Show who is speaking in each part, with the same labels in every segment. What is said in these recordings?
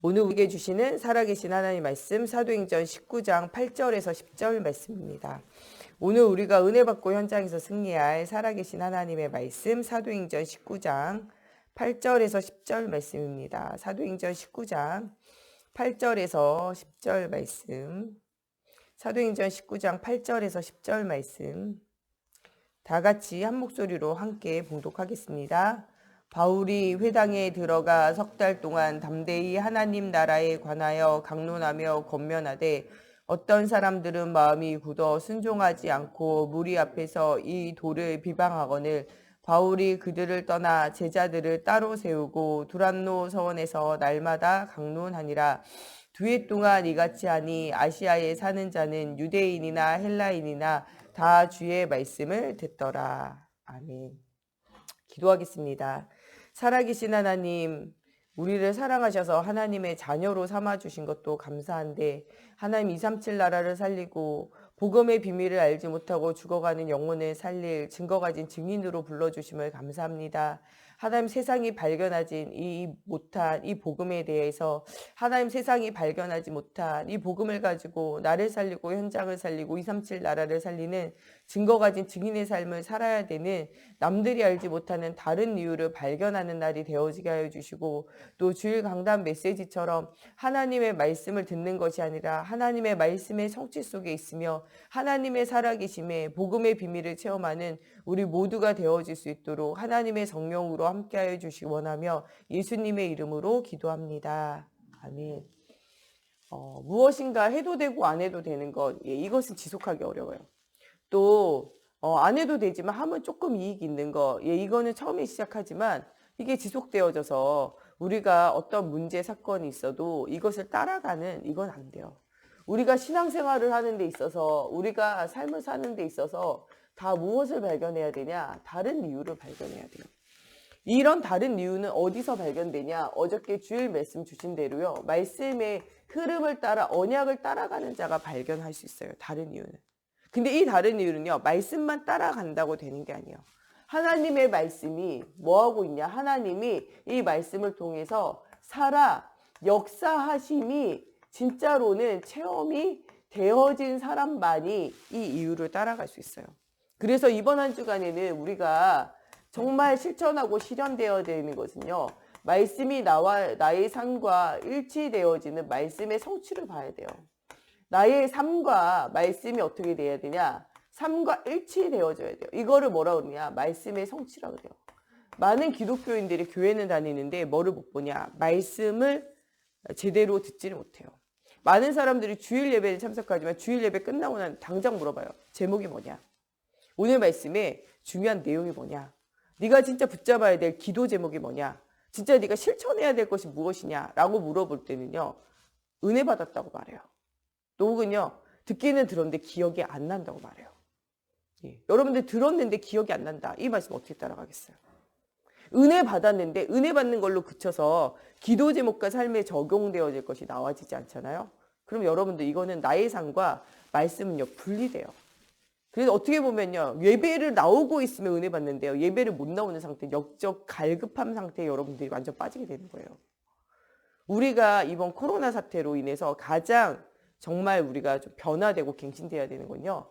Speaker 1: 오늘 우리에게 주시는 살아계신 하나님 말씀 사도행전 19장 8절에서 10절 말씀입니다. 오늘 우리가 은혜 받고 현장에서 승리할 살아계신 하나님의 말씀 사도행전 19장 8절에서 10절 말씀입니다. 사도행전 19장 8절에서 10절 말씀. 사도행전 19장 8절에서 10절 말씀. 다 같이 한 목소리로 함께 봉독하겠습니다. 바울이 회당에 들어가 석 달 동안 담대히 하나님 나라에 관하여 강론하며 권면하되 어떤 사람들은 마음이 굳어 순종하지 않고 무리 앞에서 이 도를 비방하거늘 바울이 그들을 떠나 제자들을 따로 세우고 두란노 서원에서 날마다 강론하니라. 2해 동안 이같이 하니 아시아에 사는 자는 유대인이나 헬라인이나 다 주의 말씀을 듣더라. 아멘. 기도하겠습니다. 살아계신 하나님, 우리를 사랑하셔서 하나님의 자녀로 삼아주신 것도 감사한데 하나님 237 나라를 살리고 복음의 비밀을 알지 못하고 죽어가는 영혼을 살릴 증거 가진 증인으로 불러주심을 감사합니다. 하나님 세상이 발견하지 못한 이 복음에 대해서 하나님 세상이 발견하지 못한 이 복음을 가지고 나를 살리고 현장을 살리고 237 나라를 살리는 증거 가진 증인의 삶을 살아야 되는 남들이 알지 못하는 다른 이유를 발견하는 날이 되어지게 하여 주시고 또 주일 강단 메시지처럼 하나님의 말씀을 듣는 것이 아니라 하나님의 말씀의 성취 속에 있으며 하나님의 살아계심에 복음의 비밀을 체험하는 우리 모두가 되어질 수 있도록 하나님의 성령으로 함께하여 주시기 원하며 예수님의 이름으로 기도합니다. 아멘. 무엇인가 해도 되고 안 해도 되는 것, 이것은 지속하기 어려워요. 또 안 해도 되지만 하면 조금 이익이 있는 거, 이거는 처음에 시작하지만 이게 지속되어져서 우리가 어떤 문제 사건이 있어도 이것을 따라가는 이건 안 돼요. 우리가 신앙생활을 하는 데 있어서 우리가 삶을 사는 데 있어서 다 무엇을 발견해야 되냐? 다른 이유를 발견해야 돼요. 이런 다른 이유는 어디서 발견되냐? 어저께 주일 말씀 주신 대로요. 말씀의 흐름을 따라 언약을 따라가는 자가 발견할 수 있어요. 다른 이유는. 근데 이 다른 이유는요. 말씀만 따라간다고 되는 게 아니에요. 하나님의 말씀이 뭐하고 있냐? 하나님이 이 말씀을 통해서 살아 역사하심이 진짜로는 체험이 되어진 사람만이 이 이유를 따라갈 수 있어요. 그래서 이번 한 주간에는 우리가 정말 실천하고 실현되어야 되는 것은요. 말씀이 나의 삶과 일치되어지는 말씀의 성취를 봐야 돼요. 나의 삶과 말씀이 어떻게 돼야 되냐? 삶과 일치되어져야 돼요. 이거를 뭐라 그러냐? 말씀의 성취라고 그래요. 많은 기독교인들이 교회는 다니는데 뭐를 못 보냐? 말씀을 제대로 듣지를 못해요. 많은 사람들이 주일 예배에 참석하지만 주일 예배 끝나고 난 당장 물어봐요. 제목이 뭐냐? 오늘 말씀에 중요한 내용이 뭐냐? 네가 진짜 붙잡아야 될 기도 제목이 뭐냐? 진짜 네가 실천해야 될 것이 무엇이냐? 라고 물어볼 때는요. 은혜 받았다고 말해요. 또 혹은요. 듣기는 들었는데 기억이 안 난다고 말해요. 여러분들 들었는데 기억이 안 난다. 이 말씀 어떻게 따라가겠어요? 은혜 받았는데 은혜 받는 걸로 그쳐서 기도 제목과 삶에 적용되어질 것이 나와지지 않잖아요. 그럼 여러분들 이거는 나의 삶과 말씀은요 분리돼요. 그래서 어떻게 보면요 예배를 나오고 있으면 은혜 받는데요 예배를 못 나오는 상태, 역적 갈급한 상태에 여러분들이 완전 빠지게 되는 거예요. 우리가 이번 코로나 사태로 인해서 가장 정말 우리가 좀 변화되고 갱신돼야 되는 건요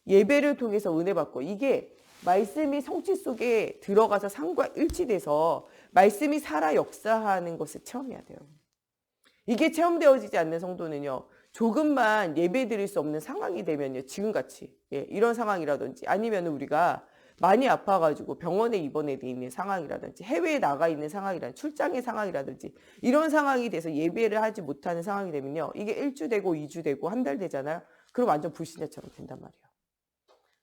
Speaker 1: 예배를 통해서 은혜 받고 이게 말씀이 성취 속에 들어가서 삶과 일치돼서 말씀이 살아 역사하는 것을 체험해야 돼요. 이게 체험되어지지 않는 성도는요. 조금만 예배 드릴 수 없는 상황이 되면요. 지금같이 이런 상황이라든지 아니면 우리가 많이 아파가지고 병원에 입원해 있는 상황이라든지 해외에 나가 있는 상황이라든지 출장의 상황이라든지 이런 상황이 돼서 예배를 하지 못하는 상황이 되면요. 이게 1주 되고 2주 되고 한 달 되잖아요. 그럼 완전 불신자처럼 된단 말이에요.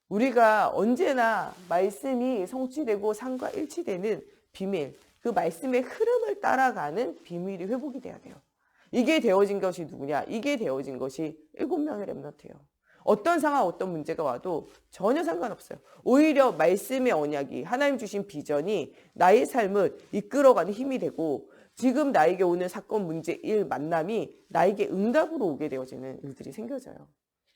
Speaker 1: 우리가 언제나 말씀이 성취되고 삶과 일치되는 비밀, 그 말씀의 흐름을 따라가는 비밀이 회복이 돼야 돼요. 이게 되어진 것이 누구냐? 이게 되어진 것이 7명의 렘넌트예요. 어떤 상황, 어떤 문제가 와도 전혀 상관없어요. 오히려 말씀의 언약이 하나님 주신 비전이 나의 삶을 이끌어가는 힘이 되고 지금 나에게 오는 사건, 문제, 일, 만남이 나에게 응답으로 오게 되어지는 일들이 생겨져요.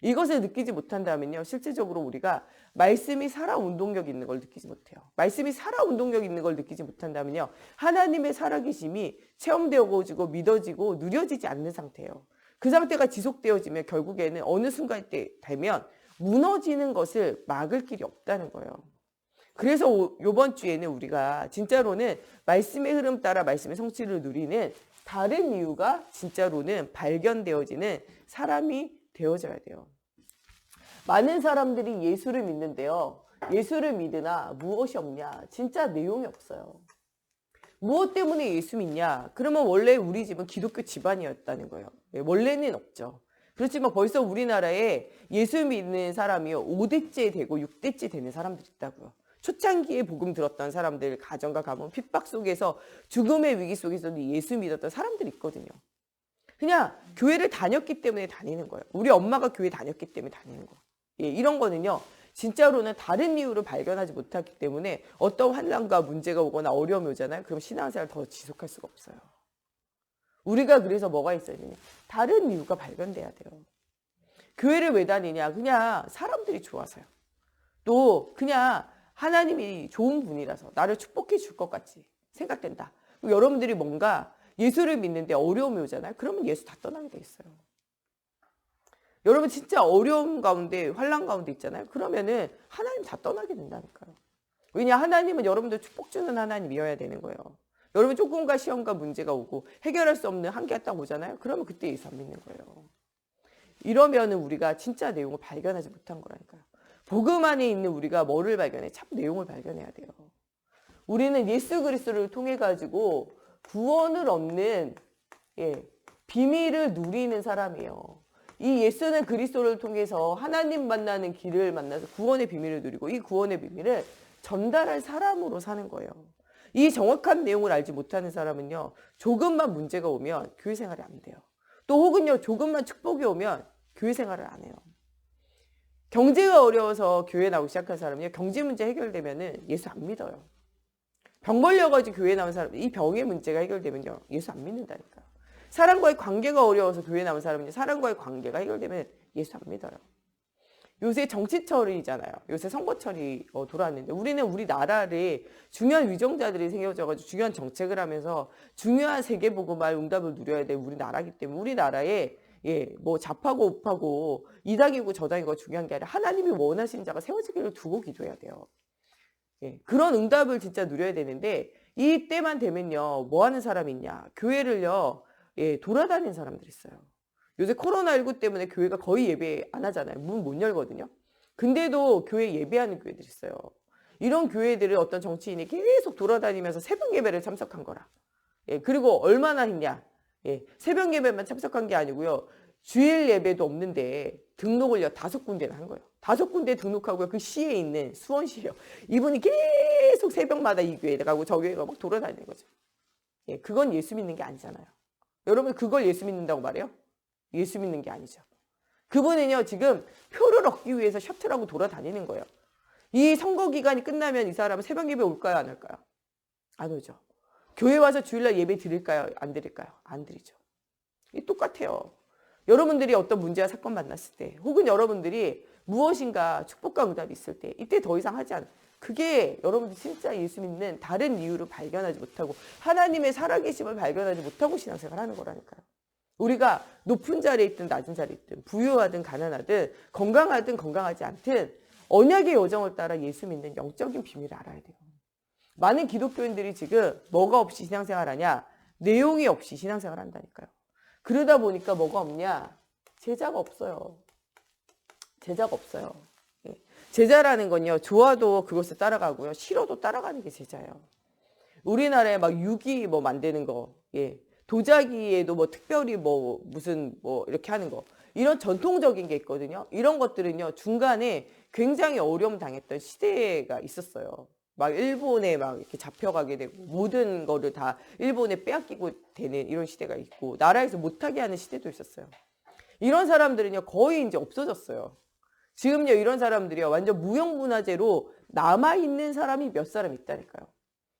Speaker 1: 이것을 느끼지 못한다면요, 실제적으로 우리가 말씀이 살아 운동력 있는 걸 느끼지 못해요. 말씀이 살아 운동력 있는 걸 느끼지 못한다면요, 하나님의 살아계심이 체험되어지고 믿어지고 누려지지 않는 상태예요. 그 상태가 지속되어지면 결국에는 어느 순간 때 되면 무너지는 것을 막을 길이 없다는 거예요. 그래서 이번 주에는 우리가 진짜로는 말씀의 흐름 따라 말씀의 성취를 누리는 다른 이유가 진짜로는 발견되어지는 사람이 되어져야 돼요. 많은 사람들이 예수를 믿는데요, 예수를 믿으나 무엇이 없냐? 진짜 내용이 없어요. 무엇 때문에 예수 믿냐? 그러면 원래 우리 집은 기독교 집안이었다는 거예요. 원래는 없죠. 그렇지만 벌써 우리나라에 예수 믿는 사람이요, 5대째 되고 6대째 되는 사람들이 있다고요. 초창기에 복음 들었던 사람들, 가정과 가문 핍박 속에서, 죽음의 위기 속에서도 예수 믿었던 사람들이 있거든요. 그냥 교회를 다녔기 때문에 다니는 거예요. 우리 엄마가 교회 다녔기 때문에 다니는 거. 예, 이런 거는요, 진짜로는 다른 이유를 발견하지 못하기 때문에 어떤 환난과 문제가 오거나 어려움이 오잖아요. 그럼 신앙생활을 더 지속할 수가 없어요. 우리가 그래서 뭐가 있어야 되냐? 다른 이유가 발견돼야 돼요. 교회를 왜 다니냐? 그냥 사람들이 좋아서요. 또 그냥 하나님이 좋은 분이라서 나를 축복해 줄 것 같이 생각된다. 여러분들이 뭔가 예수를 믿는데 어려움이 오잖아요. 그러면 예수 다 떠나게 돼 있어요. 여러분 진짜 어려움 가운데, 환난 가운데 있잖아요. 그러면은 하나님 다 떠나게 된다니까요. 왜냐, 하나님은 여러분들 축복 주는 하나님이어야 되는 거예요. 여러분 조금과 시험과 문제가 오고 해결할 수 없는 한계가 딱 오잖아요. 그러면 그때 예수 안 믿는 거예요. 이러면은 우리가 진짜 내용을 발견하지 못한 거라니까요. 복음 안에 있는 우리가 뭐를 발견해? 참 내용을 발견해야 돼요. 우리는 예수 그리스도를 통해 가지고 구원을 얻는, 비밀을 누리는 사람이에요. 이 예수는 그리스도를 통해서 하나님 만나는 길을 만나서 구원의 비밀을 누리고, 이 구원의 비밀을 전달할 사람으로 사는 거예요. 이 정확한 내용을 알지 못하는 사람은요, 조금만 문제가 오면 교회 생활이 안 돼요. 또 혹은요, 조금만 축복이 오면 교회 생활을 안 해요. 경제가 어려워서 교회 나오기 시작한 사람은요, 경제 문제 해결되면은 예수 안 믿어요. 병 걸려가지고 교회 나온 사람, 이 병의 문제가 해결되면요, 예수 안 믿는다니까요. 사람과의 관계가 어려워서 교회 나온 사람은요, 사람과의 관계가 해결되면 예수 안 믿어요. 요새 정치철이잖아요. 요새 선거철이 돌아왔는데, 우리는 우리나라를 중요한 위정자들이 생겨져가지고 중요한 정책을 하면서 중요한 세계보고말 응답을 누려야 될 우리나라이기 때문에, 우리나라에 뭐 좌파고 우파고 이당이고 저당이고 중요한 게 아니라 하나님이 원하시는 자가 세워지기를 두고 기도해야 돼요. 그런 응답을 진짜 누려야 되는데, 이 때만 되면요, 뭐 하는 사람이 있냐? 교회를요, 돌아다니는 사람들이 있어요. 요새 코로나19 때문에 교회가 거의 예배 안 하잖아요. 문 못 열거든요. 근데도 교회 예배하는 교회들이 있어요. 이런 교회들을 어떤 정치인이 계속 돌아다니면서 새벽 예배를 참석한 거라. 그리고 얼마나 했냐? 새벽 예배만 참석한 게 아니고요, 주일 예배도 없는데 등록을 5군데나 한 거예요. 5군데 등록하고요, 그 시에 있는 수원시요. 이분이 계속 새벽마다 이 교회에 가고 저 교회에 가고 돌아다니는 거죠. 그건 예수 믿는 게 아니잖아요. 여러분, 그걸 예수 믿는다고 말해요? 예수 믿는 게 아니죠. 그분은요, 지금 표를 얻기 위해서 셔틀하고 돌아다니는 거예요. 이 선거 기간이 끝나면 이 사람은 새벽 예배 올까요, 안 올까요? 안 오죠. 교회 와서 주일날 예배 드릴까요, 안 드릴까요? 안 드리죠. 똑같아요. 여러분들이 어떤 문제와 사건 만났을 때, 혹은 여러분들이 무엇인가 축복과 응답이 있을 때, 이때 더 이상 하지 않아요. 그게 여러분들 진짜 예수 믿는 다른 이유를 발견하지 못하고 하나님의 살아계심을 발견하지 못하고 신앙생활 하는 거라니까요. 우리가 높은 자리에 있든 낮은 자리에 있든, 부유하든 가난하든, 건강하든 건강하지 않든 언약의 여정을 따라 예수 믿는 영적인 비밀을 알아야 돼요. 많은 기독교인들이 지금 뭐가 없이 신앙생활 하냐? 내용이 없이 신앙생활 한다니까요. 그러다 보니까 뭐가 없냐? 제자가 없어요. 제자가 없어요. 제자라는 건요, 좋아도 그것을 따라가고요, 싫어도 따라가는 게 제자예요. 우리나라에 막 유기 뭐 만드는 거, 도자기에도 뭐 특별히 뭐 무슨 뭐 이렇게 하는 거, 이런 전통적인 게 있거든요. 이런 것들은요, 중간에 굉장히 어려움 당했던 시대가 있었어요. 막 일본에 막 이렇게 잡혀가게 되고, 모든 거를 다 일본에 빼앗기고 되는 이런 시대가 있고, 나라에서 못하게 하는 시대도 있었어요. 이런 사람들은요, 거의 이제 없어졌어요. 지금요, 이런 사람들이요, 완전 무형문화재로 남아있는 사람이 몇 사람 있다니까요.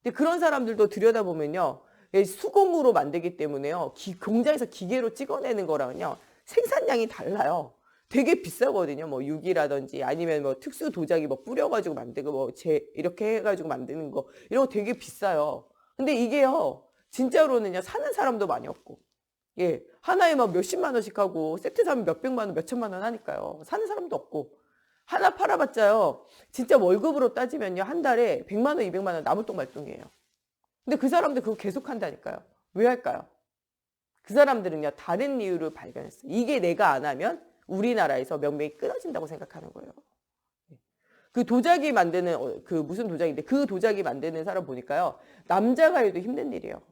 Speaker 1: 근데 그런 사람들도 들여다보면요, 수공으로 만들기 때문에요, 공장에서 기계로 찍어내는 거랑은요, 생산량이 달라요. 되게 비싸거든요. 뭐 유기라든지 아니면 뭐 특수 도자기 뭐 뿌려가지고 만들고 뭐 이렇게 해가지고 만드는 거 이런 거 되게 비싸요. 근데 이게요 진짜로는요 사는 사람도 많이 없고 예 하나에 막 몇십만 원씩 하고 세트 사면 몇백만 원, 몇천만 원 하니까요. 사는 사람도 없고 하나 팔아봤자요 진짜 월급으로 따지면요 한 달에 100만 원, 200만 원 나무똥 말똥이에요. 근데 그 사람들 그거 계속 한다니까요. 왜 할까요? 그 사람들은요 다른 이유를 발견했어요. 이게 내가 안 하면 우리나라에서 명맥이 끊어진다고 생각하는 거예요. 그 도자기 만드는 그 무슨 도자기인데 그 도자기 만드는 사람 보니까요 남자가 해도 힘든 일이에요.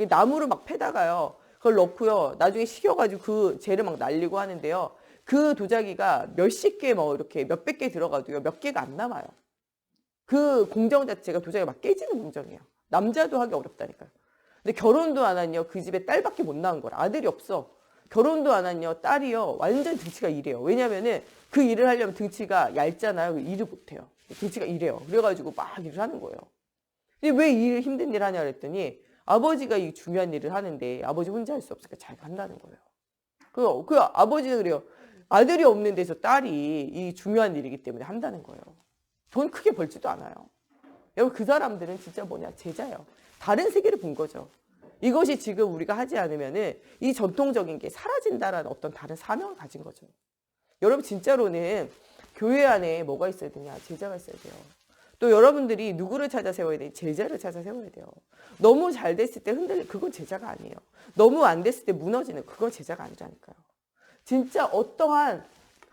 Speaker 1: 나무를 막 패다가요 그걸 넣고요 나중에 식혀가지고 그 재를 막 날리고 하는데요 그 도자기가 몇십 개 뭐 이렇게 몇백 개 들어가도요 몇 개가 안 남아요. 그 공정 자체가 도자기가 막 깨지는 공정이에요. 남자도 하기 어렵다니까요. 근데 결혼도 안 하니요 그 집에 딸밖에 못 낳은 거라. 아들이 없어. 결혼도 안 하니요 딸이요 완전 등치가 이래요. 왜냐면은 그 일을 하려면 등치가 얇잖아요. 일을 못 해요. 등치가 이래요. 그래가지고 막 일을 하는 거예요. 근데 왜 일 힘든 일 하냐 그랬더니 아버지가 이 중요한 일을 하는데 아버지 혼자 할 수 없으니까 자기가 한다는 거예요. 그 아버지는 그래요. 아들이 없는 데서 딸이 이 중요한 일이기 때문에 한다는 거예요. 돈 크게 벌지도 않아요. 여러분 그 사람들은 진짜 뭐냐 제자예요. 다른 세계를 본 거죠. 이것이 지금 우리가 하지 않으면은 이 전통적인 게 사라진다라는 어떤 다른 사명을 가진 거죠. 여러분 진짜로는 교회 안에 뭐가 있어야 되냐? 제자가 있어야 돼요. 또 여러분들이 누구를 찾아 세워야 되냐? 제자를 찾아 세워야 돼요. 너무 잘 됐을 때 그건 제자가 아니에요. 너무 안 됐을 때 무너지는 그건 제자가 아니라니까요. 진짜 어떠한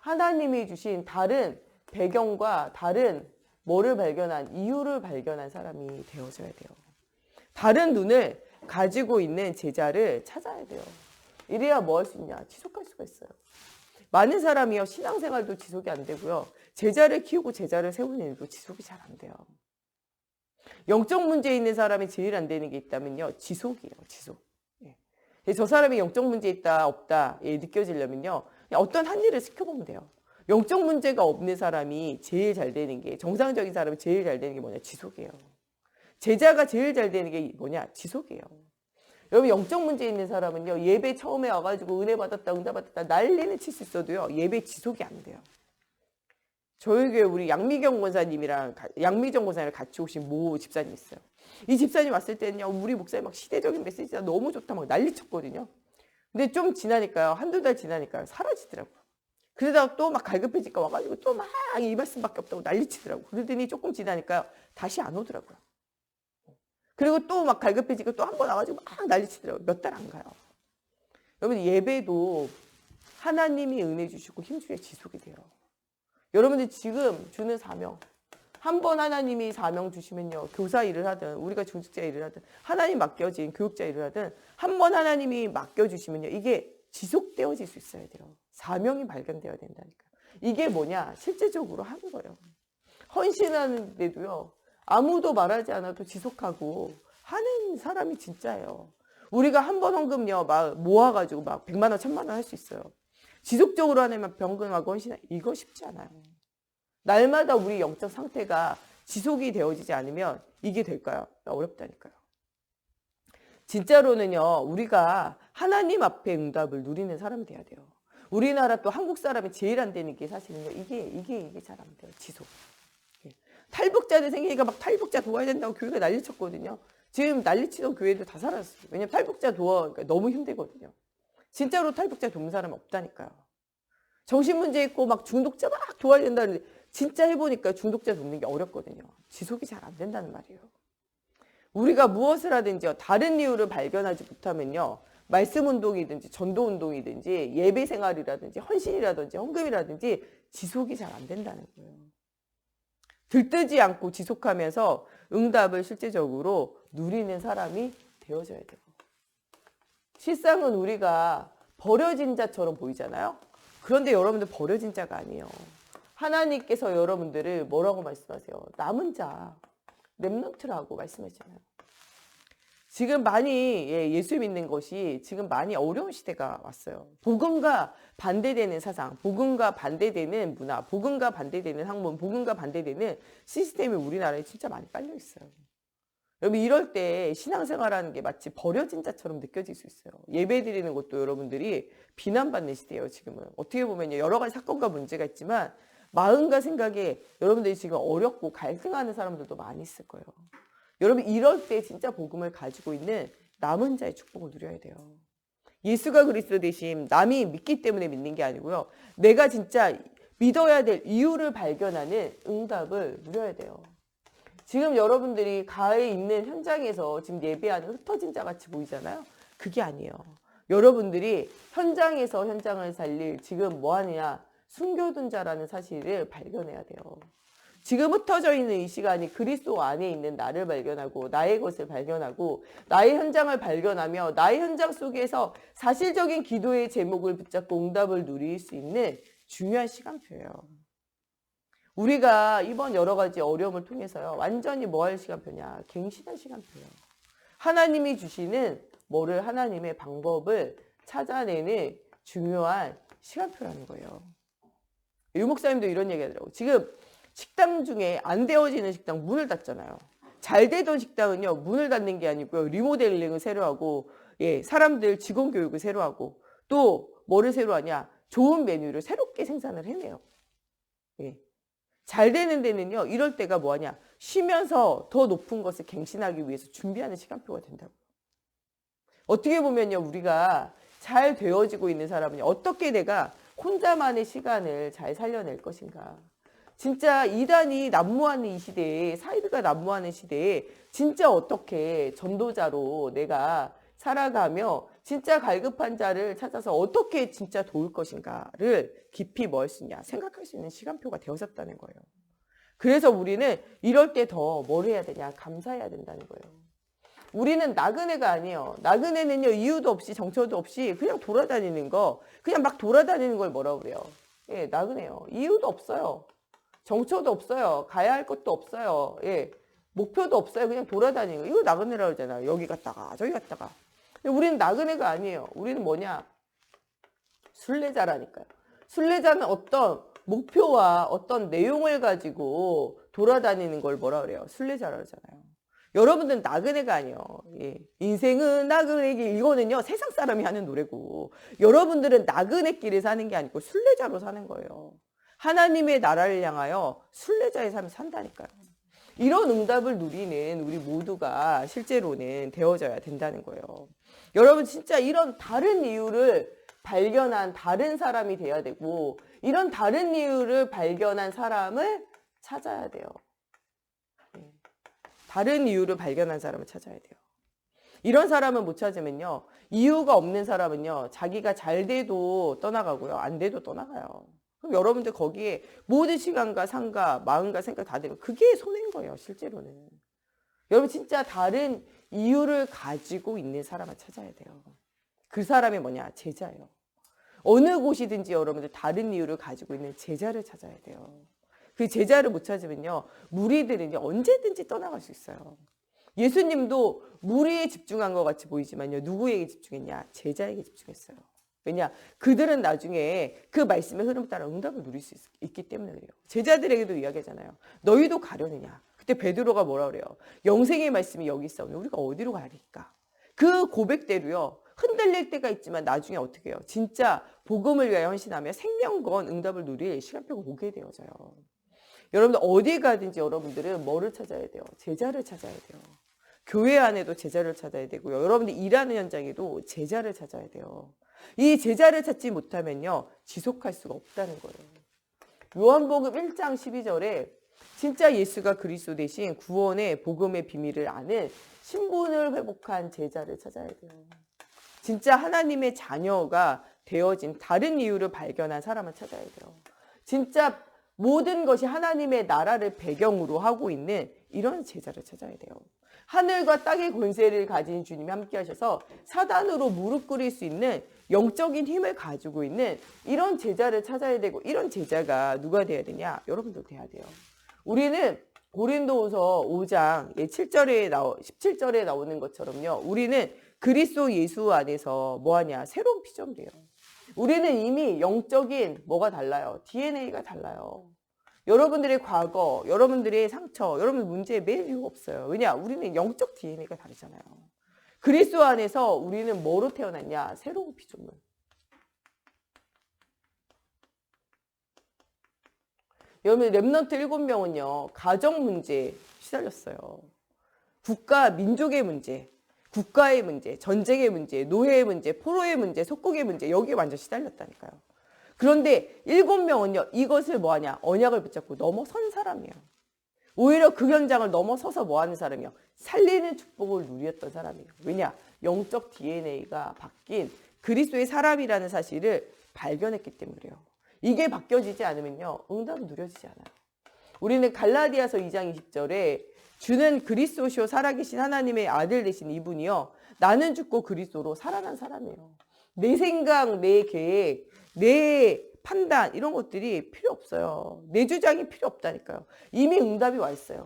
Speaker 1: 하나님이 주신 다른 배경과 다른 뭐를 발견한 이유를 발견한 사람이 되어져야 돼요. 다른 눈을 가지고 있는 제자를 찾아야 돼요. 이래야 뭐 할 수 있냐? 지속할 수가 있어요. 많은 사람이요 신앙생활도 지속이 안 되고요. 제자를 키우고 제자를 세우는 일도 지속이 잘 안 돼요. 영적 문제 있는 사람이 제일 안 되는 게 있다면요. 지속이에요. 지속. 예. 저 사람이 영적 문제 있다 없다 느껴지려면요. 그냥 어떤 한 일을 시켜보면 돼요. 영적 문제가 없는 사람이 제일 잘 되는 게 정상적인 사람이 제일 잘 되는 게 뭐냐? 지속이에요. 제자가 제일 잘 되는 게 뭐냐? 지속이에요. 여러분 영적 문제 있는 사람은요. 예배 처음에 와가지고 은혜 받았다 응답 받았다 난리는 칠 수 있어도요. 예배 지속이 안 돼요. 저희 교회 우리 양미정 권사님이랑 같이 오신 모 집사님 있어요. 이 집사님 왔을 때는요. 우리 목사님 막 시대적인 메시지가 너무 좋다 막 난리 쳤거든요. 근데 좀 지나니까요. 한두 달 지나니까요. 사라지더라고요. 그러다가 또 막 갈급해지니까 와가지고 또 막 이 말씀밖에 없다고 난리치더라고요. 그러더니 조금 지나니까요. 다시 안 오더라고요. 그리고 또 막 갈급해지고 또 한 번 와가지고 막 난리치더라고요. 몇 달 안 가요. 여러분 예배도 하나님이 은혜 주시고 힘주에 지속이 돼요. 여러분들 지금 주는 사명 한 번 하나님이 사명 주시면요. 교사 일을 하든 우리가 중직자 일을 하든 하나님 맡겨진 교육자 일을 하든 한 번 하나님이 맡겨주시면요. 이게 지속되어질 수 있어야 돼요. 사명이 발견되어야 된다니까. 이게 뭐냐? 실제적으로 하는 거예요. 헌신하는데도요. 아무도 말하지 않아도 지속하고 하는 사람이 진짜예요. 우리가 한 번 헌금요. 막 모아가지고 막 100만 원, 1000만 원 할 수 있어요. 지속적으로 하려면 병금하고 헌신하고 이거 쉽지 않아요. 날마다 우리 영적 상태가 지속이 되어지지 않으면 이게 될까요? 어렵다니까요. 진짜로는요. 우리가 하나님 앞에 응답을 누리는 사람이 돼야 돼요. 우리나라 또 한국 사람이 제일 안 되는 게 사실은요. 이게 잘 안 돼요. 지속. 탈북자들 생기니까 막 탈북자 도와야 된다고 교회가 난리쳤거든요. 지금 난리치던 교회들 다 사라졌어요. 왜냐면 탈북자 도와가 너무 힘들거든요. 진짜로 탈북자 돕는 사람은 없다니까요. 정신문제 있고 막 중독자 막 도와야 된다는데 진짜 해보니까 중독자 돕는 게 어렵거든요. 지속이 잘 안 된다는 말이에요. 우리가 무엇을 하든지요. 다른 이유를 발견하지 못하면요. 말씀 운동이든지 전도 운동이든지 예배 생활이라든지 헌신이라든지 헌금이라든지 지속이 잘 안 된다는 거예요. 들뜨지 않고 지속하면서 응답을 실제적으로 누리는 사람이 되어져야 돼요. 실상은 우리가 버려진 자처럼 보이잖아요. 그런데 여러분들 버려진 자가 아니에요. 하나님께서 여러분들을 뭐라고 말씀하세요? 남은 자, 렘넌트라고 말씀하시잖아요. 지금 많이 예수 믿는 것이 지금 많이 어려운 시대가 왔어요. 복음과 반대되는 사상, 복음과 반대되는 문화, 복음과 반대되는 학문, 복음과 반대되는 시스템이 우리나라에 진짜 많이 깔려 있어요. 여러분 이럴 때 신앙생활하는 게 마치 버려진 자처럼 느껴질 수 있어요. 예배 드리는 것도 여러분들이 비난받는 시대예요. 지금은. 어떻게 보면 여러 가지 사건과 문제가 있지만 마음과 생각에 여러분들이 지금 어렵고 갈등하는 사람들도 많이 있을 거예요. 여러분 이럴 때 진짜 복음을 가지고 있는 남은 자의 축복을 누려야 돼요. 예수가 그리스도 되심 남이 믿기 때문에 믿는 게 아니고요. 내가 진짜 믿어야 될 이유를 발견하는 응답을 누려야 돼요. 지금 여러분들이 가에 있는 현장에서 지금 예배하는 흩어진 자 같이 보이잖아요. 그게 아니에요. 여러분들이 현장에서 현장을 살릴 지금 뭐 하느냐? 숨겨둔 자라는 사실을 발견해야 돼요. 지금 흩어져 있는 이 시간이 그리스도 안에 있는 나를 발견하고 나의 것을 발견하고 나의 현장을 발견하며 나의 현장 속에서 사실적인 기도의 제목을 붙잡고 응답을 누릴 수 있는 중요한 시간표예요. 우리가 이번 여러 가지 어려움을 통해서요. 완전히 뭐 할 시간표냐? 갱신할 시간표예요. 하나님이 주시는 뭐를 하나님의 방법을 찾아내는 중요한 시간표라는 거예요. 유 목사님도 이런 얘기 하더라고요. 지금 식당 중에 안 되어지는 식당 문을 닫잖아요. 잘 되던 식당은요. 문을 닫는 게 아니고요. 리모델링을 새로 하고 사람들 직원 교육을 새로 하고 또 뭐를 새로 하냐? 좋은 메뉴를 새롭게 생산을 해내요. 잘 되는 데는요. 이럴 때가 뭐하냐? 쉬면서 더 높은 것을 갱신하기 위해서 준비하는 시간표가 된다고요. 어떻게 보면요. 우리가 잘 되어지고 있는 사람은 어떻게 내가 혼자만의 시간을 잘 살려낼 것인가. 진짜 이단이 난무하는 이 시대에 사이비가 난무하는 시대에 진짜 어떻게 전도자로 내가 살아가며 진짜 갈급한 자를 찾아서 어떻게 진짜 도울 것인가를 깊이 뭐 할 수 있냐 생각할 수 있는 시간표가 되어졌다는 거예요. 그래서 우리는 이럴 때 더 뭘 해야 되냐 감사해야 된다는 거예요. 우리는 나그네가 아니에요. 나그네는요 이유도 없이 정처도 없이 그냥 돌아다니는 거 그냥 막 돌아다니는 걸 뭐라고 그래요. 나그네요. 이유도 없어요. 정처도 없어요. 가야 할 것도 없어요. 목표도 없어요. 그냥 돌아다니는 거. 이거 나그네라고 그러잖아요. 여기 갔다가 저기 갔다가. 근데 우리는 나그네가 아니에요. 우리는 뭐냐? 순례자라니까요. 순례자는 어떤 목표와 어떤 내용을 가지고 돌아다니는 걸 뭐라 그래요? 순례자라고 그러잖아요. 여러분들은 나그네가 아니에요. 인생은 나그네 길 이거는요 세상 사람이 하는 노래고 여러분들은 나그네 길에 사는 게 아니고 순례자로 사는 거예요. 하나님의 나라를 향하여 순례자의 삶을 산다니까요. 이런 응답을 누리는 우리 모두가 실제로는 되어져야 된다는 거예요. 여러분 진짜 이런 다른 이유를 발견한 다른 사람이 돼야 되고 이런 다른 이유를 발견한 사람을 찾아야 돼요. 다른 이유를 발견한 사람을 찾아야 돼요. 이런 사람을 못 찾으면요. 이유가 없는 사람은요. 자기가 잘 돼도 떠나가고요. 안 돼도 떠나가요. 그럼 여러분들 거기에 모든 시간과 상과 마음과 생각 다 되면 그게 손해인 거예요. 실제로는. 여러분 진짜 다른 이유를 가지고 있는 사람을 찾아야 돼요. 그 사람이 뭐냐? 제자예요. 어느 곳이든지 여러분들 다른 이유를 가지고 있는 제자를 찾아야 돼요. 그 제자를 못 찾으면요. 무리들은요. 언제든지 떠나갈 수 있어요. 예수님도 무리에 집중한 것 같이 보이지만요. 누구에게 집중했냐? 제자에게 집중했어요. 왜냐? 그들은 나중에 그 말씀의 흐름 따라 응답을 누릴 수 있기 때문에 그래요. 제자들에게도 이야기하잖아요. 너희도 가려느냐? 그때 베드로가 뭐라 그래요? 영생의 말씀이 여기 있어오면 우리가 어디로 가리까? 그 고백대로요. 흔들릴 때가 있지만 나중에 어떻게 해요? 진짜 복음을 위하여 헌신하며 생명건 응답을 누릴 시간표가 오게 되어져요. 여러분들 어디 가든지 여러분들은 뭐를 찾아야 돼요? 제자를 찾아야 돼요. 교회 안에도 제자를 찾아야 되고요. 여러분들 일하는 현장에도 제자를 찾아야 돼요. 이 제자를 찾지 못하면요. 지속할 수가 없다는 거예요. 요한복음 1장 12절에 진짜 예수가 그리스도 대신 구원의 복음의 비밀을 아는 신분을 회복한 제자를 찾아야 돼요. 진짜 하나님의 자녀가 되어진 다른 이유를 발견한 사람을 찾아야 돼요. 진짜 모든 것이 하나님의 나라를 배경으로 하고 있는 이런 제자를 찾아야 돼요. 하늘과 땅의 권세를 가진 주님이 함께 하셔서 사단으로 무릎 꿇릴 수 있는 영적인 힘을 가지고 있는 이런 제자를 찾아야 되고 이런 제자가 누가 돼야 되냐? 여러분들 돼야 돼요. 우리는 고린도후서 5장 17절에 나오는 것처럼요. 우리는 그리스도 예수 안에서 뭐하냐? 새로운 피조물이에요. 우리는 이미 영적인 뭐가 달라요? DNA가 달라요. 여러분들의 과거, 여러분들의 상처, 여러분 문제에 매일 이유가 없어요. 왜냐? 우리는 영적 DNA가 다르잖아요. 그리스도 안에서 우리는 뭐로 태어났냐? 새로운 피조물. 여러분 렘넌트 7명은요. 가정 문제에 시달렸어요. 국가, 민족의 문제, 국가의 문제, 전쟁의 문제, 노예의 문제, 포로의 문제, 속국의 문제 여기에 완전 시달렸다니까요. 그런데 7명은요. 이것을 뭐하냐? 언약을 붙잡고 넘어선 사람이에요. 오히려 그 현장을 넘어서서 뭐하는 사람이요? 살리는 축복을 누렸던 사람이에요. 왜냐? 영적 DNA가 바뀐 그리스도의 사람이라는 사실을 발견했기 때문이에요. 이게 바뀌어지지 않으면요. 응답은 누려지지 않아요. 우리는 갈라디아서 2장 20절에 주는 그리스도시요 살아계신 하나님의 아들 되신 이분이요. 나는 죽고 그리스도로 살아난 사람이에요. 내 생각, 내 계획, 내 판단 이런 것들이 필요 없어요. 내 주장이 필요 없다니까요. 이미 응답이 와 있어요.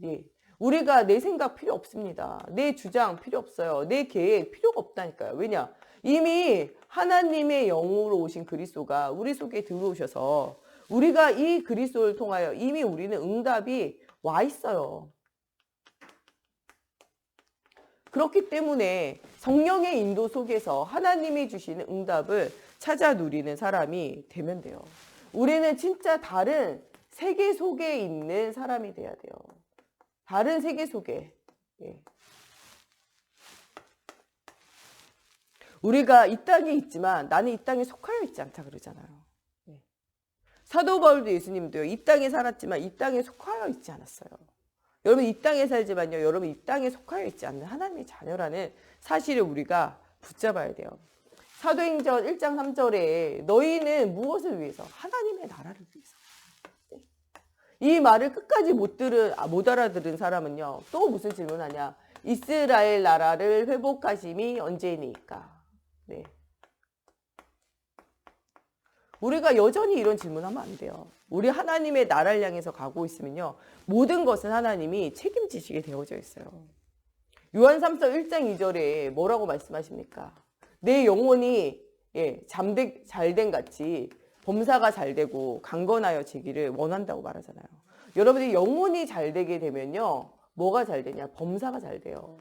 Speaker 1: 예. 우리가 내 생각 필요 없습니다. 내 주장 필요 없어요. 내 계획 필요가 없다니까요. 왜냐? 이미 하나님의 영으로 오신 그리스도가 우리 속에 들어오셔서 우리가 이 그리스도를 통하여 이미 우리는 응답이 와 있어요. 그렇기 때문에 성령의 인도 속에서 하나님이 주시는 응답을 찾아 누리는 사람이 되면 돼요. 우리는 진짜 다른 세계 속에 있는 사람이 돼야 돼요. 다른 세계 속에. 예. 우리가 이 땅에 있지만 나는 이 땅에 속하여 있지 않다 그러잖아요. 예. 사도 바울도 예수님도요. 이 땅에 살았지만 이 땅에 속하여 있지 않았어요. 여러분 이 땅에 살지만요. 여러분 이 땅에 속하여 있지 않는 하나님의 자녀라는 사실을 우리가 붙잡아야 돼요. 사도행전 1장 3절에 너희는 무엇을 위해서? 하나님의 나라를 위해서. 이 말을 끝까지 못 알아들은 사람은요. 또 무슨 질문하냐? 이스라엘 나라를 회복하심이 언제니까? 네. 우리가 여전히 이런 질문하면 안 돼요. 우리 하나님의 나라를 향해서 가고 있으면요. 모든 것은 하나님이 책임지시게 되어져 있어요. 요한 3서 1장 2절에 뭐라고 말씀하십니까? 내 영혼이 잘된 같이 범사가 잘되고 강건하여 지기를 원한다고 말하잖아요. 여러분이 영혼이 잘되게 되면요. 뭐가 잘되냐? 범사가 잘돼요.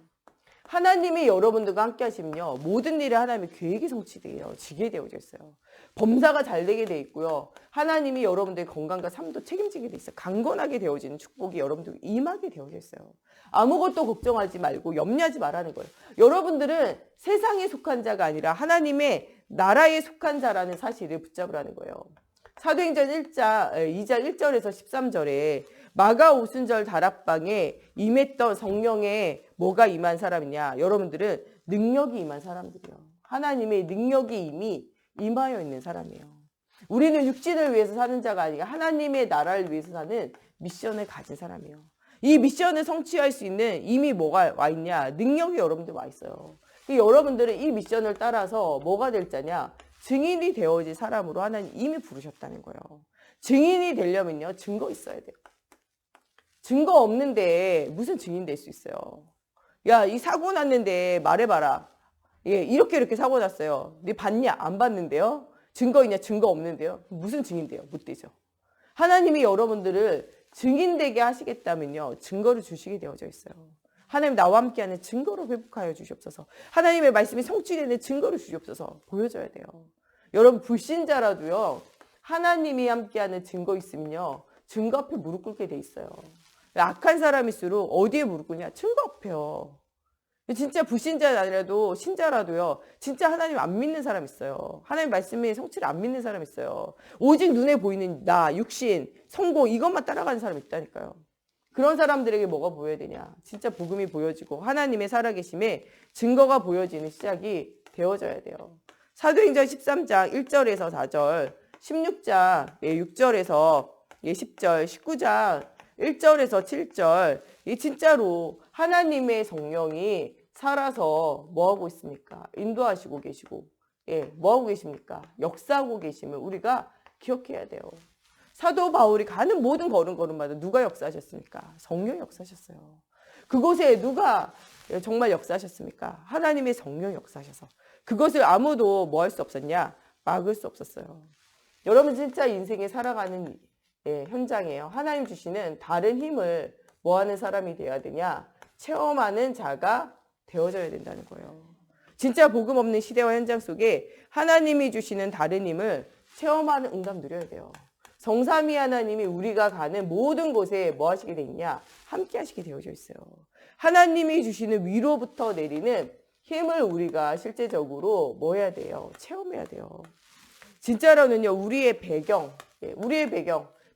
Speaker 1: 하나님이 여러분들과 함께 하시면요. 모든 일에 하나님의 계획이 성취되어 지게 되어져 있어요. 범사가 잘되게 돼 있고요. 하나님이 여러분들의 건강과 삶도 책임지게 돼 있어요. 강건하게 되어지는 축복이 여러분들 임하게 되어져 있어요. 아무것도 걱정하지 말고 염려하지 말라는 거예요. 여러분들은 세상에 속한 자가 아니라 하나님의 나라에 속한 자라는 사실을 붙잡으라는 거예요. 사도행전 2장 1절에서 13절에 마가 오순절 다락방에 임했던 성령에 뭐가 임한 사람이냐? 여러분들은 능력이 임한 사람들이에요. 하나님의 능력이 이미 임하여 있는 사람이에요. 우리는 육신을 위해서 사는 자가 아니라 하나님의 나라를 위해서 사는 미션을 가진 사람이에요. 이 미션을 성취할 수 있는 이미 뭐가 와 있냐? 능력이 여러분들 와 있어요. 여러분들은 이 미션을 따라서 뭐가 될 자냐? 증인이 되어질 사람으로 하나님 이미 부르셨다는 거예요. 증인이 되려면요. 증거 있어야 돼요. 증거 없는데 무슨 증인 될 수 있어요? 야, 이 사고 났는데 말해봐라. 예, 이렇게 사고 났어요. 네 봤냐? 안 봤는데요? 증거 있냐? 증거 없는데요? 무슨 증인 돼요? 못 되죠. 하나님이 여러분들을 증인되게 하시겠다면요. 증거를 주시게 되어져 있어요. 하나님 나와 함께하는 증거로 회복하여 주시옵소서. 하나님의 말씀이 성취되는 증거를 주시옵소서. 보여줘야 돼요. 여러분 불신자라도요. 하나님이 함께하는 증거 있으면요. 증거 앞에 무릎 꿇게 돼 있어요. 악한 사람일수록 어디에 무릎 꿇냐? 증거 앞에요. 진짜 불신자라도 신자라도요. 진짜 하나님 안 믿는 사람 있어요. 하나님 말씀의 성취를 안 믿는 사람 있어요. 오직 눈에 보이는 나, 육신, 성공 이것만 따라가는 사람 있다니까요. 그런 사람들에게 뭐가 보여야 되냐? 진짜 복음이 보여지고 하나님의 살아계심에 증거가 보여지는 시작이 되어져야 돼요. 사도행전 13장 1절에서 4절, 16장 6절에서 10절, 19장 1절에서 7절 이 진짜로 하나님의 성령이 살아서 뭐하고 있습니까? 인도하시고 계시고 뭐하고 계십니까? 역사하고 계심을 우리가 기억해야 돼요. 사도 바울이 가는 모든 걸음걸음마다 누가 역사하셨습니까? 성령이 역사하셨어요. 그곳에 누가 정말 역사하셨습니까? 하나님의 성령이 역사하셔서 그것을 아무도 뭐 할 수 없었냐? 막을 수 없었어요. 여러분 진짜 인생에 살아가는 현장이에요. 하나님 주시는 다른 힘을 뭐 하는 사람이 돼야 되냐? 체험하는 자가 되어져야 된다는 거예요. 진짜 복음 없는 시대와 현장 속에 하나님이 주시는 다른 힘을 체험하는 응답 누려야 돼요. 성삼위 하나님이 우리가 가는 모든 곳에 뭐 하시게 돼 있냐? 함께 하시게 되어져 있어요. 하나님이 주시는 위로부터 내리는 힘을 우리가 실제적으로 뭐 해야 돼요? 체험해야 돼요. 진짜로는요, 우리의 배경,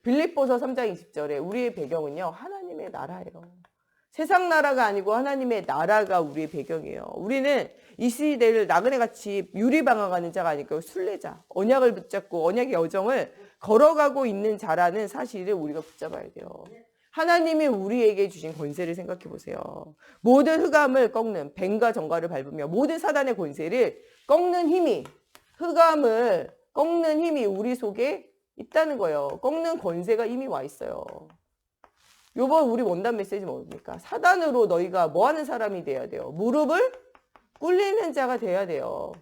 Speaker 1: 빌립보서 3장 20절에 우리의 배경은요, 하나님의 나라예요. 세상 나라가 아니고 하나님의 나라가 우리의 배경이에요. 우리는 이 시대를 나그네같이 유리방황하는 자가 아니고 순례자, 언약을 붙잡고 언약의 여정을 걸어가고 있는 자라는 사실을 우리가 붙잡아야 돼요. 하나님이 우리에게 주신 권세를 생각해 보세요. 모든 흑암을 꺾는 뱀과 정갈을 밟으며 모든 사단의 권세를 꺾는 힘이, 흑암을 꺾는 힘이 우리 속에 있다는 거예요. 꺾는 권세가 이미 와 있어요. 요번 우리 원단 메시지 뭡니까? 사단으로 너희가 뭐 하는 사람이 돼야 돼요? 무릎을 꿇리는 자가 돼야 돼요.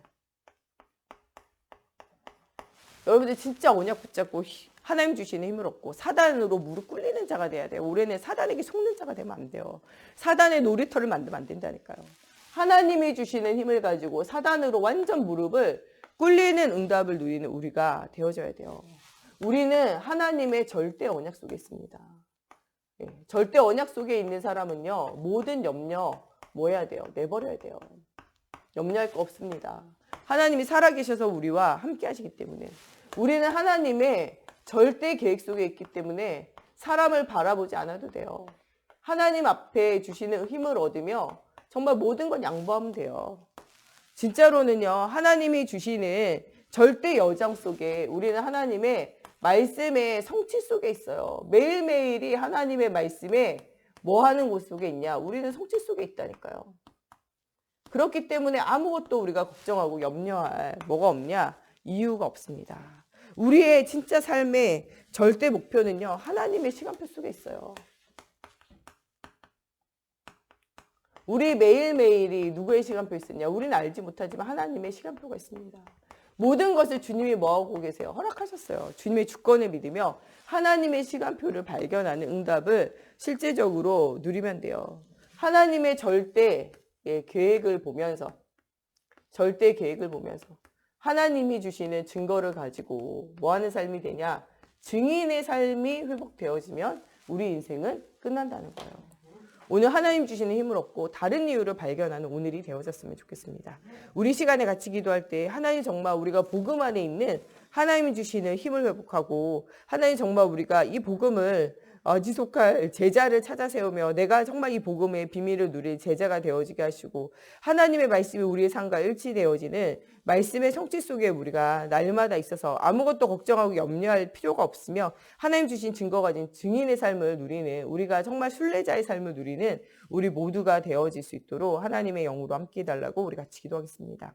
Speaker 1: 여러분들 진짜 언약 붙잡고 하나님 주시는 힘을 얻고 사단으로 무릎 꿇리는 자가 돼야 돼요. 올해는 사단에게 속는 자가 되면 안 돼요. 사단의 놀이터를 만들면 안 된다니까요. 하나님이 주시는 힘을 가지고 사단으로 완전 무릎을 꿇리는 응답을 누리는 우리가 되어져야 돼요. 우리는 하나님의 절대 언약 속에 있습니다. 절대 언약 속에 있는 사람은요, 모든 염려 뭐 해야 돼요? 내버려야 돼요. 염려할 거 없습니다. 하나님이 살아계셔서 우리와 함께 하시기 때문에, 우리는 하나님의 절대 계획 속에 있기 때문에 사람을 바라보지 않아도 돼요. 하나님 앞에 주시는 힘을 얻으며 정말 모든 건 양보하면 돼요. 진짜로는요, 하나님이 주시는 절대 여정 속에 우리는 하나님의 말씀의 성취 속에 있어요. 매일매일이 하나님의 말씀에 뭐 하는 곳 속에 있냐? 우리는 성취 속에 있다니까요. 그렇기 때문에 아무것도 우리가 걱정하고 염려할 뭐가 없냐? 이유가 없습니다. 우리의 진짜 삶의 절대 목표는요, 하나님의 시간표 속에 있어요. 우리 매일매일이 누구의 시간표 있었냐? 우리는 알지 못하지만 하나님의 시간표가 있습니다. 모든 것을 주님이 뭐하고 계세요? 허락하셨어요. 주님의 주권을 믿으며 하나님의 시간표를 발견하는 응답을 실제적으로 누리면 돼요. 하나님의 절대 계획을 보면서 하나님이 주시는 증거를 가지고 뭐 하는 삶이 되냐? 증인의 삶이 회복되어지면 우리 인생은 끝난다는 거예요. 오늘 하나님 주시는 힘을 얻고 다른 이유를 발견하는 오늘이 되어졌으면 좋겠습니다. 우리 시간에 같이 기도할 때 하나님 정말 우리가 복음 안에 있는 하나님 주시는 힘을 회복하고 하나님 정말 우리가 이 복음을 지속할 제자를 찾아 세우며 내가 정말 이 복음의 비밀을 누릴 제자가 되어지게 하시고 하나님의 말씀이 우리의 삶과 일치되어지는 말씀의 성취 속에 우리가 날마다 있어서 아무것도 걱정하고 염려할 필요가 없으며 하나님 주신 증거 가진 증인의 삶을 누리는 우리가 정말 순례자의 삶을 누리는 우리 모두가 되어질 수 있도록 하나님의 영으로 함께 해달라고 우리 같이 기도하겠습니다.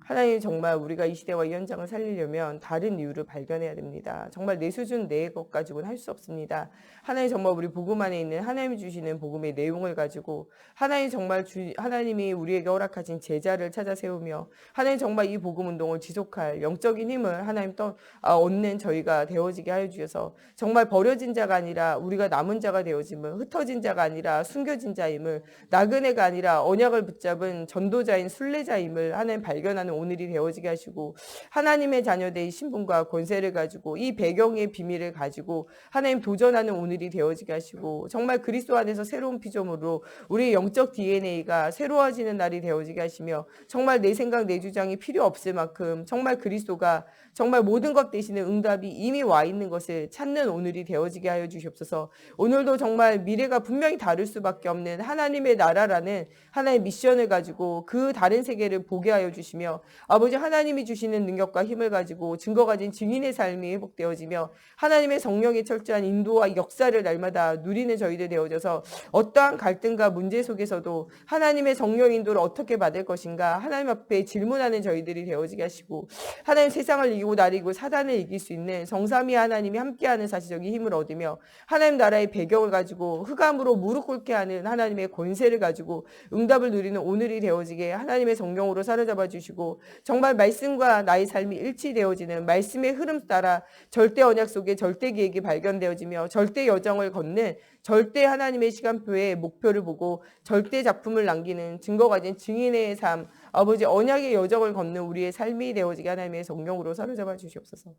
Speaker 1: 하나님 정말 우리가 이 시대와 이 현장을 살리려면 다른 이유를 발견해야 됩니다. 정말 내 수준 내 것 가지고는 할 수 없습니다. 하나님 정말 우리 복음 안에 있는 하나님이 주시는 복음의 내용을 가지고 하나님 정말 하나님이 우리에게 허락하신 제자를 찾아 세우며 하나님 정말 이 복음 운동을 지속할 영적인 힘을 하나님 얻는 저희가 되어지게 하여 주셔서 정말 버려진 자가 아니라 우리가 남은 자가 되어짐을 흩어진 자가 아니라 숨겨진 자임을 나그네가 아니라 언약을 붙잡은 전도자인 순례자임을 하나님 발견하는 오늘이 되어지게 하시고 하나님의 자녀된 신분과 권세를 가지고 이 배경의 비밀을 가지고 하나님 도전하는 오늘이 되어지게 하시고 정말 그리스도 안에서 새로운 피조물로 우리의 영적 DNA가 새로워지는 날이 되어지게 하시며 정말 내 생각 내 주장이 필요 없을 만큼 정말 그리스도가 정말 모든 것 대신에 응답이 이미 와 있는 것을 찾는 오늘이 되어지게 하여 주시옵소서. 오늘도 정말 미래가 분명히 다를 수밖에 없는 하나님의 나라라는 하나의 미션을 가지고 그 다른 세계를 보게 하여 주시며 아버지 하나님이 주시는 능력과 힘을 가지고 증거 가진 증인의 삶이 회복되어지며 하나님의 성령의 철저한 인도와 역사를 날마다 누리는 저희들 되어져서 어떠한 갈등과 문제 속에서도 하나님의 성령 인도를 어떻게 받을 것인가 하나님 앞에 질문하는 저희들이 되어지게 하시고 하나님 세상을 이기고 나를 이기고 사단을 이길 수 있는 성삼위 하나님이 함께하는 사실적인 힘을 얻으며 하나님 나라의 배경을 가지고 흑암으로 무릎 꿇게 하는 하나님의 권세를 가지고 응답을 누리는 오늘이 되어지게 하나님의 성령으로 사로잡아 주시고 하시고 정말 말씀과 나의 삶이 일치되어지는 말씀의 흐름 따라 절대 언약 속에 절대 계획이 발견되어지며 절대 여정을 걷는 절대 하나님의 시간표에 목표를 보고 절대 작품을 남기는 증거 가진 증인의 삶, 아버지 언약의 여정을 걷는 우리의 삶이 되어지게 하나님의 성령으로 사로잡아 주시옵소서.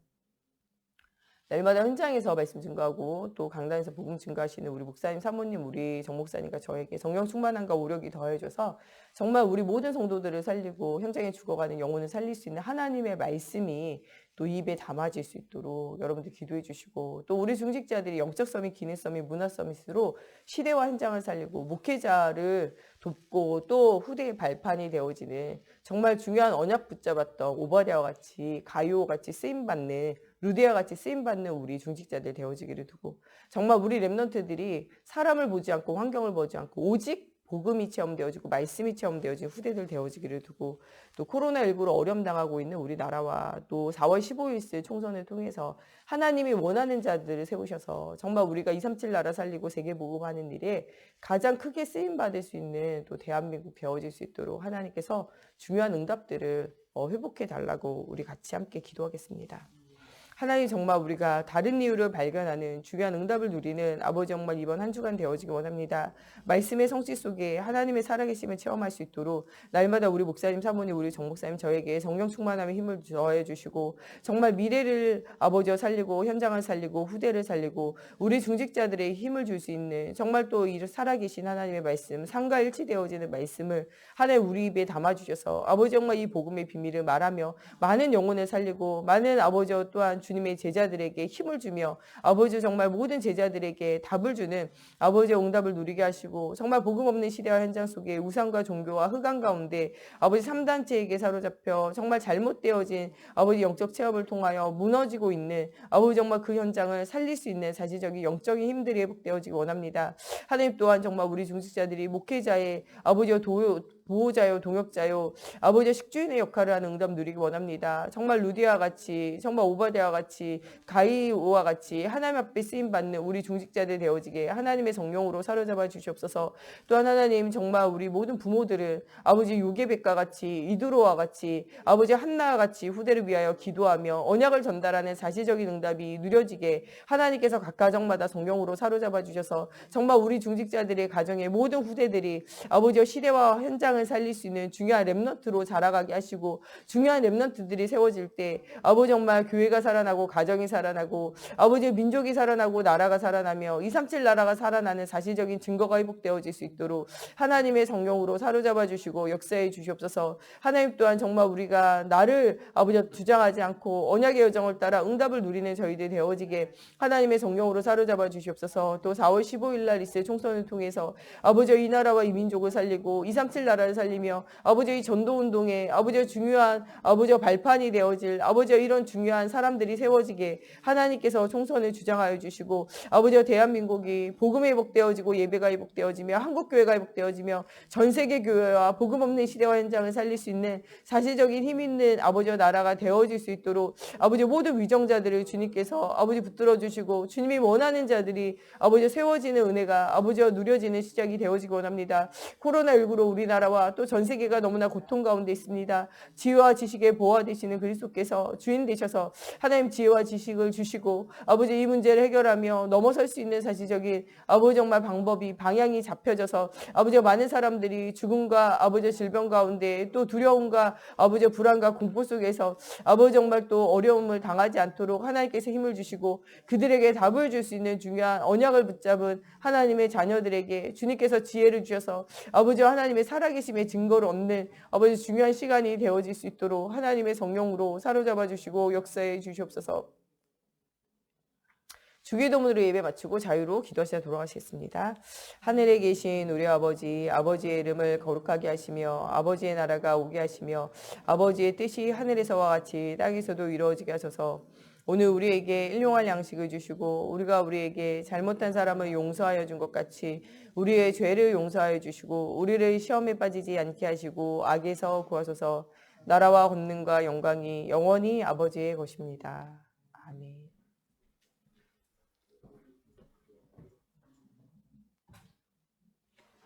Speaker 1: 날마다 현장에서 말씀 증거하고 또 강단에서 복음 증거하시는 우리 목사님, 사모님, 우리 정 목사님과 저에게 성령 충만함과 오력이 더해져서 정말 우리 모든 성도들을 살리고 현장에 죽어가는 영혼을 살릴 수 있는 하나님의 말씀이 또 입에 담아질 수 있도록 여러분들 기도해 주시고 또 우리 중직자들이 영적 서밋, 기능 서밋, 문화 서밋으로 시대와 현장을 살리고 목회자를 돕고 또 후대의 발판이 되어지는 정말 중요한 언약 붙잡았던 오바댜와 같이 가요와 같이 쓰임받는 루디아 같이 쓰임받는 우리 중직자들 되어지기를 두고 정말 우리 렘넌트들이 사람을 보지 않고 환경을 보지 않고 오직 복음이 체험되어지고 말씀이 체험되어진 후대들 되어지기를 두고 또 코로나19로 어려움 당하고 있는 우리나라와 또 4월 15일세 총선을 통해서 하나님이 원하는 자들을 세우셔서 정말 우리가 237 나라 살리고 세계 복음하는 일에 가장 크게 쓰임받을 수 있는 또 대한민국 되어질 수 있도록 하나님께서 중요한 응답들을 회복해 달라고 우리 같이 함께 기도하겠습니다. 하나님 정말 우리가 다른 이유를 발견하는 중요한 응답을 누리는 아버지 정말 이번 한 주간 되어지기 원합니다. 말씀의 성취 속에 하나님의 살아계심을 체험할 수 있도록 날마다 우리 목사님, 사모님, 우리 정 목사님 저에게 성령 충만함의 힘을 더해 주시고 정말 미래를 아버지와 살리고 현장을 살리고 후대를 살리고 우리 중직자들의 힘을 줄 수 있는 정말 또 이 살아계신 하나님의 말씀, 상과 일치되어지는 말씀을 하나님 우리 입에 담아주셔서 아버지 정말 이 복음의 비밀을 말하며 많은 영혼을 살리고 많은 아버지 또한 주님의 제자들에게 힘을 주며 아버지 정말 모든 제자들에게 답을 주는 아버지의 응답을 누리게 하시고 정말 복음 없는 시대와 현장 속에 우상과 종교와 흑암 가운데 아버지 3단체에게 사로잡혀 정말 잘못되어진 아버지 영적 체험을 통하여 무너지고 있는 아버지 정말 그 현장을 살릴 수 있는 사실적인 영적인 힘들이 회복되어지기 원합니다. 하나님 또한 정말 우리 중직자들이 목회자의 아버지와 보호자요, 동역자요, 아버지의 식주인의 역할을 하는 응답 누리기 원합니다. 정말 루디아와 같이, 정말 오바댜와 같이, 가이오와 같이 하나님 앞에 쓰임받는 우리 중직자들 되어지게 하나님의 성령으로 사로잡아 주시옵소서. 또한 하나님 정말 우리 모든 부모들은 아버지 요게벳과 같이, 이드로와 같이, 아버지 한나와 같이 후대를 위하여 기도하며 언약을 전달하는 사실적인 응답이 누려지게 하나님께서 각 가정마다 성령으로 사로잡아 주셔서 정말 우리 중직자들의 가정의 모든 후대들이 아버지의 시대와 현장을 살릴 수 있는 중요한 렘넌트로 자라가게 하시고 중요한 렘넌트들이 세워질 때 아버지 정말 교회가 살아나고 가정이 살아나고 아버지의 민족이 살아나고 나라가 살아나며 237 나라가 살아나는 사실적인 증거가 회복되어질 수 있도록 하나님의 성령으로 사로잡아 주시고 역사해 주시옵소서. 하나님 또한 정말 우리가 나를 아버지 주장하지 않고 언약의 여정을 따라 응답을 누리는 저희들 되어지게 하나님의 성령으로 사로잡아 주시옵소서. 또 4월 15일 날 있을 총선을 통해서 아버지 이 나라와 이 민족을 살리고 237 나라를 살리며 아버지의 전도운동에 아버지의 중요한 아버지의 발판이 되어질 아버지의 이런 중요한 사람들이 세워지게 하나님께서 총선을 주장하여 주시고 아버지의 대한민국이 복음이 회복되어지고 예배가 회복되어지며 한국교회가 회복되어지며 전세계 교회와 복음 없는 시대와 현장을 살릴 수 있는 사실적인 힘 있는 아버지의 나라가 되어질 수 있도록 아버지 모든 위정자들을 주님께서 아버지 붙들어 주시고 주님이 원하는 자들이 아버지 세워지는 은혜가 아버지와 누려지는 시작이 되어지기 원합니다. 코로나19로 우리나라와 또 전 세계가 너무나 고통 가운데 있습니다. 지혜와 지식의 보호가 되시는 그리스도께서 주인 되셔서 하나님 지혜와 지식을 주시고 아버지 이 문제를 해결하며 넘어설 수 있는 사실적인 아버지 정말 방법이 방향이 잡혀져서 아버지 많은 사람들이 죽음과 아버지 질병 가운데 또 두려움과 아버지 불안과 공포 속에서 아버지 정말 또 어려움을 당하지 않도록 하나님께서 힘을 주시고 그들에게 답을 줄 수 있는 중요한 언약을 붙잡은 하나님의 자녀들에게 주님께서 지혜를 주셔서 아버지와 하나님의 살아계심의 증거를 얻는 아버지 중요한 시간이 되어질 수 있도록 하나님의 성령으로 사로잡아 주시고 역사해 주시옵소서. 주기도문으로 예배 마치고 자유로 기도하시다 돌아가시겠습니다. 하늘에 계신 우리 아버지, 아버지의 이름을 거룩하게 하시며 아버지의 나라가 오게 하시며 아버지의 뜻이 하늘에서와 같이 땅에서도 이루어지게 하소서. 오늘 우리에게 일용할 양식을 주시고 우리가 우리에게 잘못한 사람을 용서하여 준 것 같이 우리의 죄를 용서하여 주시고 우리를 시험에 빠지지 않게 하시고 악에서 구하소서. 나라와 권능과 영광이 영원히 아버지의 것입니다.